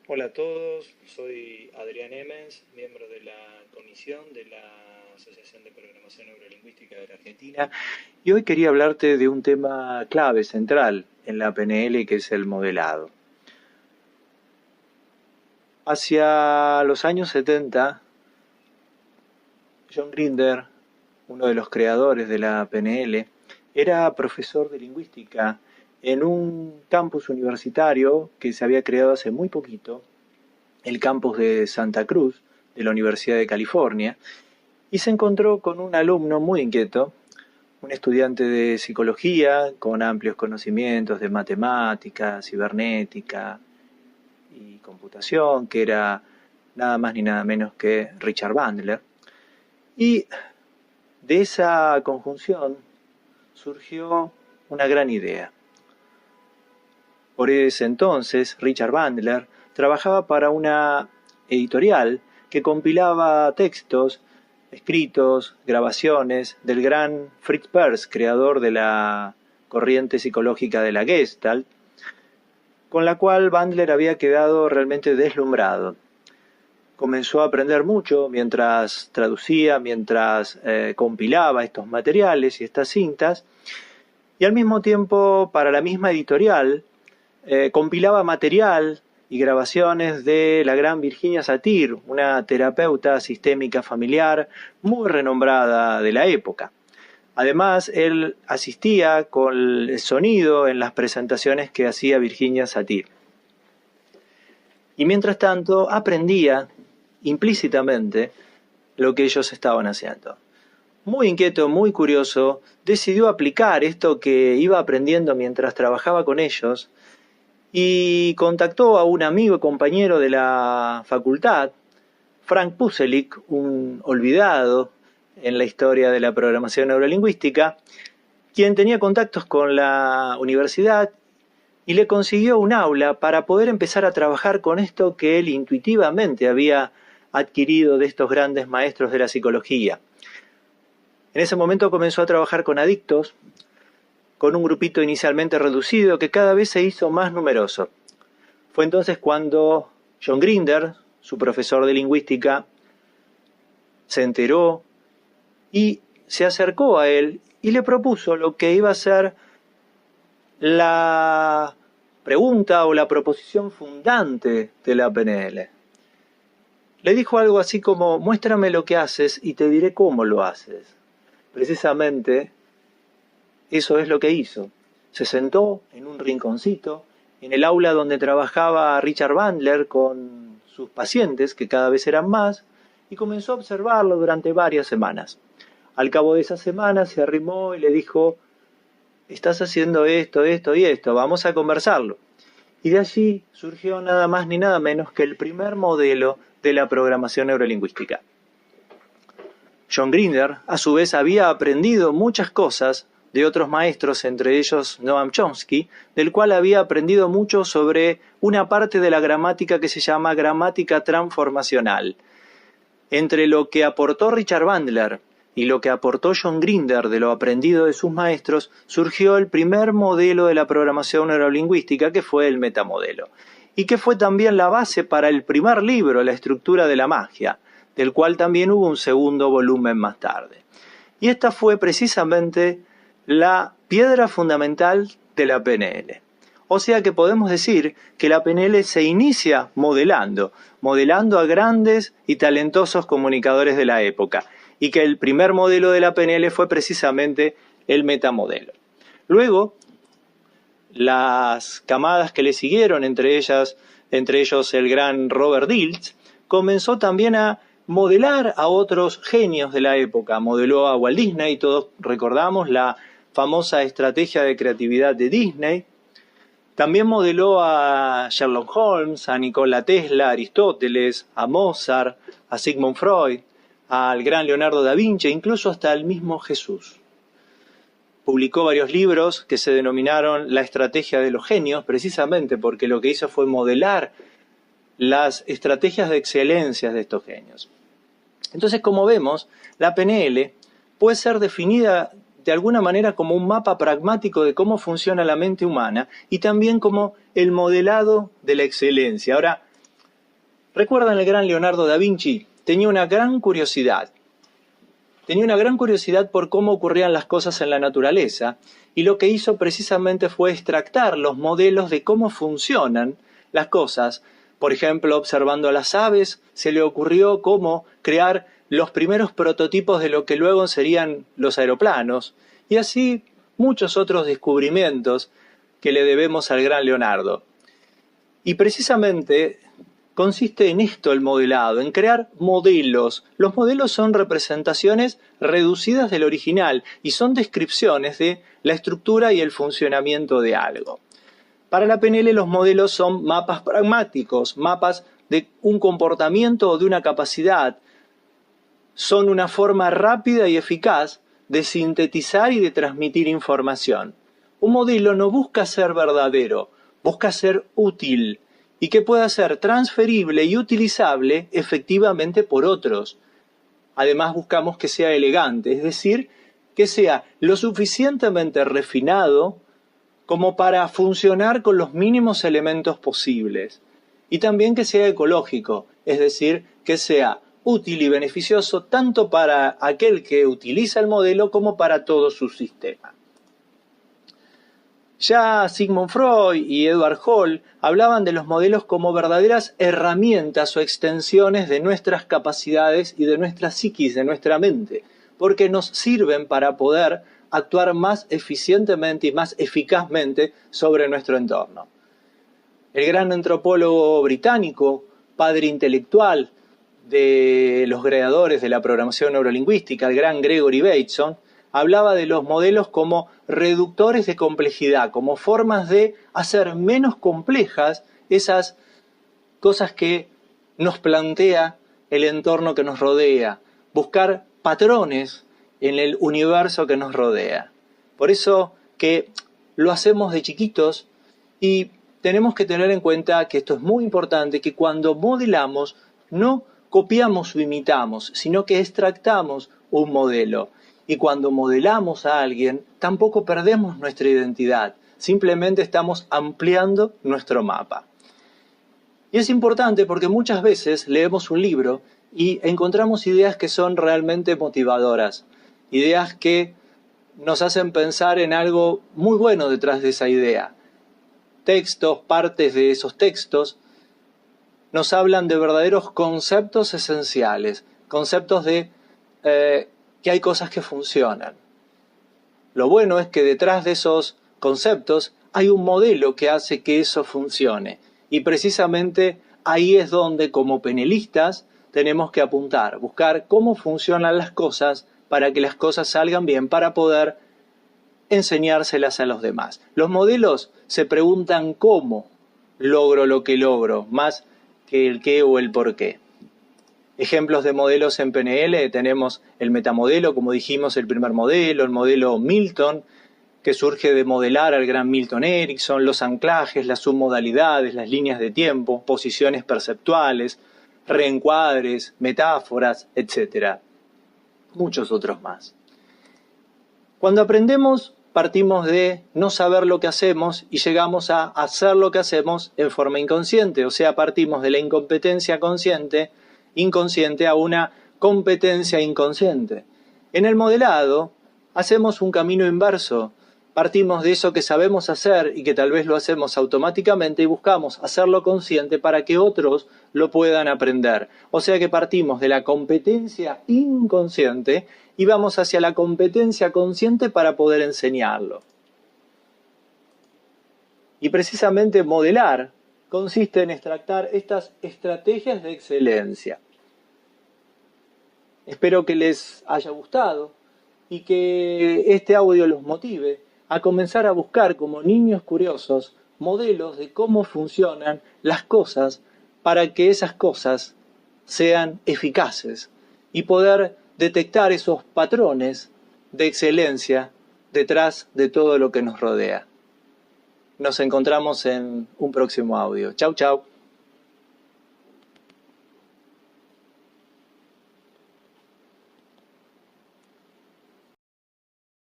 Hola a todos, soy Adrián Emens, miembro de la comisión de la Asociación de Programación Neurolingüística de la Argentina, y hoy quería hablarte de un tema clave, central en la PNL, que es el modelado. Hacia los años 70, John Grinder, uno de los creadores de la PNL, era profesor de lingüística en un campus universitario que se había creado hace muy poquito, el campus de Santa Cruz, de la Universidad de California, y se encontró con un alumno muy inquieto, un estudiante de psicología con amplios conocimientos de matemática, cibernética y computación, que era nada más ni nada menos que Richard Bandler. Y de esa conjunción surgió una gran idea. Por ese entonces, Richard Bandler trabajaba para una editorial que compilaba textos, escritos, grabaciones del gran Fritz Perls, creador de la corriente psicológica de la Gestalt, con la cual Bandler había quedado realmente deslumbrado. Comenzó a aprender mucho mientras traducía, mientras compilaba estos materiales y estas cintas, y al mismo tiempo para la misma editorial compilaba material y grabaciones de la gran Virginia Satir, una terapeuta sistémica familiar muy renombrada de la época. Además, él asistía con el sonido en las presentaciones que hacía Virginia Satir. Y mientras tanto, aprendía implícitamente lo que ellos estaban haciendo. Muy inquieto, muy curioso, decidió aplicar esto que iba aprendiendo mientras trabajaba con ellos y contactó a un amigo y compañero de la facultad, Frank Pucelik, un olvidado en la historia de la programación neurolingüística, quien tenía contactos con la universidad y le consiguió un aula para poder empezar a trabajar con esto que él intuitivamente había adquirido de estos grandes maestros de la psicología. En ese momento comenzó a trabajar con adictos, con un grupito inicialmente reducido que cada vez se hizo más numeroso. Fue entonces cuando John Grinder, su profesor de lingüística, se enteró y se acercó a él y le propuso lo que iba a ser la pregunta o la proposición fundante de la PNL. Le dijo algo así como: muéstrame lo que haces y te diré cómo lo haces. Precisamente eso es lo que hizo. Se sentó en un rinconcito, en el aula donde trabajaba Richard Bandler con sus pacientes, que cada vez eran más, y comenzó a observarlo durante varias semanas. Al cabo de esas semanas se arrimó y le dijo: estás haciendo esto, esto y esto, vamos a conversarlo. Y de allí surgió nada más ni nada menos que el primer modelo de la programación neurolingüística. John Grinder, a su vez, había aprendido muchas cosas de otros maestros, entre ellos Noam Chomsky, del cual había aprendido mucho sobre una parte de la gramática que se llama gramática transformacional. Entre lo que aportó Richard Bandler y lo que aportó John Grinder de lo aprendido de sus maestros, surgió el primer modelo de la programación neurolingüística, que fue el metamodelo, y que fue también la base para el primer libro, La estructura de la magia, del cual también hubo un segundo volumen más tarde. Y esta fue precisamente la piedra fundamental de la PNL. O sea que podemos decir que la PNL se inicia modelando a grandes y talentosos comunicadores de la época, y que el primer modelo de la PNL fue precisamente el metamodelo. Luego, las camadas que le siguieron, entre ellos el gran Robert Dilts, comenzó también a modelar a otros genios de la época. Modeló a Walt Disney, todos recordamos la famosa estrategia de creatividad de Disney. También modeló a Sherlock Holmes, a Nikola Tesla, a Aristóteles, a Mozart, a Sigmund Freud, al gran Leonardo da Vinci, incluso hasta el mismo Jesús. Publicó varios libros que se denominaron La estrategia de los genios, precisamente porque lo que hizo fue modelar las estrategias de excelencia de estos genios. Entonces, como vemos, la PNL puede ser definida de alguna manera como un mapa pragmático de cómo funciona la mente humana y también como el modelado de la excelencia. Ahora, ¿Recuerdan el gran Leonardo da Vinci? Tenía una gran curiosidad. Tenía una gran curiosidad por cómo ocurrían las cosas en la naturaleza, y lo que hizo precisamente fue extractar los modelos de cómo funcionan las cosas. Por ejemplo, observando a las aves, se le ocurrió cómo crear los primeros prototipos de lo que luego serían los aeroplanos, y así muchos otros descubrimientos que le debemos al gran Leonardo. Y precisamente consiste en esto el modelado, en crear modelos. Los modelos son representaciones reducidas del original y son descripciones de la estructura y el funcionamiento de algo. Para la PNL los modelos son mapas pragmáticos, mapas de un comportamiento o de una capacidad. Son una forma rápida y eficaz de sintetizar y de transmitir información. Un modelo no busca ser verdadero, busca ser útil y que pueda ser transferible y utilizable efectivamente por otros. Además buscamos que sea elegante, es decir, que sea lo suficientemente refinado como para funcionar con los mínimos elementos posibles. Y también que sea ecológico, es decir, que sea útil y beneficioso tanto para aquel que utiliza el modelo como para todo su sistema. Ya Sigmund Freud y Edward Hall hablaban de los modelos como verdaderas herramientas o extensiones de nuestras capacidades y de nuestra psiquis, de nuestra mente, porque nos sirven para poder actuar más eficientemente y más eficazmente sobre nuestro entorno. El gran antropólogo británico, padre intelectual de los creadores de la programación neurolingüística, el gran Gregory Bateson, hablaba de los modelos como reductores de complejidad, como formas de hacer menos complejas esas cosas que nos plantea el entorno que nos rodea, buscar patrones en el universo que nos rodea. Por eso que lo hacemos de chiquitos y tenemos que tener en cuenta que esto es muy importante, que cuando modelamos no copiamos o imitamos, sino que extractamos un modelo. Y cuando modelamos a alguien, tampoco perdemos nuestra identidad, simplemente estamos ampliando nuestro mapa. Y es importante porque muchas veces leemos un libro y encontramos ideas que son realmente motivadoras, ideas que nos hacen pensar en algo muy bueno detrás de esa idea. Textos, partes de esos textos, nos hablan de verdaderos conceptos esenciales, conceptos de que hay cosas que funcionan. Lo bueno es que detrás de esos conceptos hay un modelo que hace que eso funcione. Y precisamente ahí es donde, como penelistas, tenemos que apuntar, buscar cómo funcionan las cosas para que las cosas salgan bien, para poder enseñárselas a los demás. Los modelos se preguntan cómo logro lo que logro, más que el qué o el por qué. Ejemplos de modelos en PNL tenemos el metamodelo, como dijimos, el primer modelo, el modelo Milton, que surge de modelar al gran Milton Erickson, los anclajes, las submodalidades, las líneas de tiempo, posiciones perceptuales, reencuadres, metáforas, etc. Muchos otros más. Cuando aprendemos, partimos de no saber lo que hacemos y llegamos a hacer lo que hacemos en forma inconsciente, o sea, partimos de la incompetencia inconsciente a una competencia inconsciente. En el modelado hacemos un camino inverso, partimos de eso que sabemos hacer y que tal vez lo hacemos automáticamente y buscamos hacerlo consciente para que otros lo puedan aprender. O sea que partimos de la competencia inconsciente y vamos hacia la competencia consciente para poder enseñarlo. Y precisamente modelar consiste en extractar estas estrategias de excelencia. Espero que les haya gustado y que este audio los motive a comenzar a buscar como niños curiosos modelos de cómo funcionan las cosas para que esas cosas sean eficaces y poder detectar esos patrones de excelencia detrás de todo lo que nos rodea. Nos encontramos en un próximo audio. Chau, chau.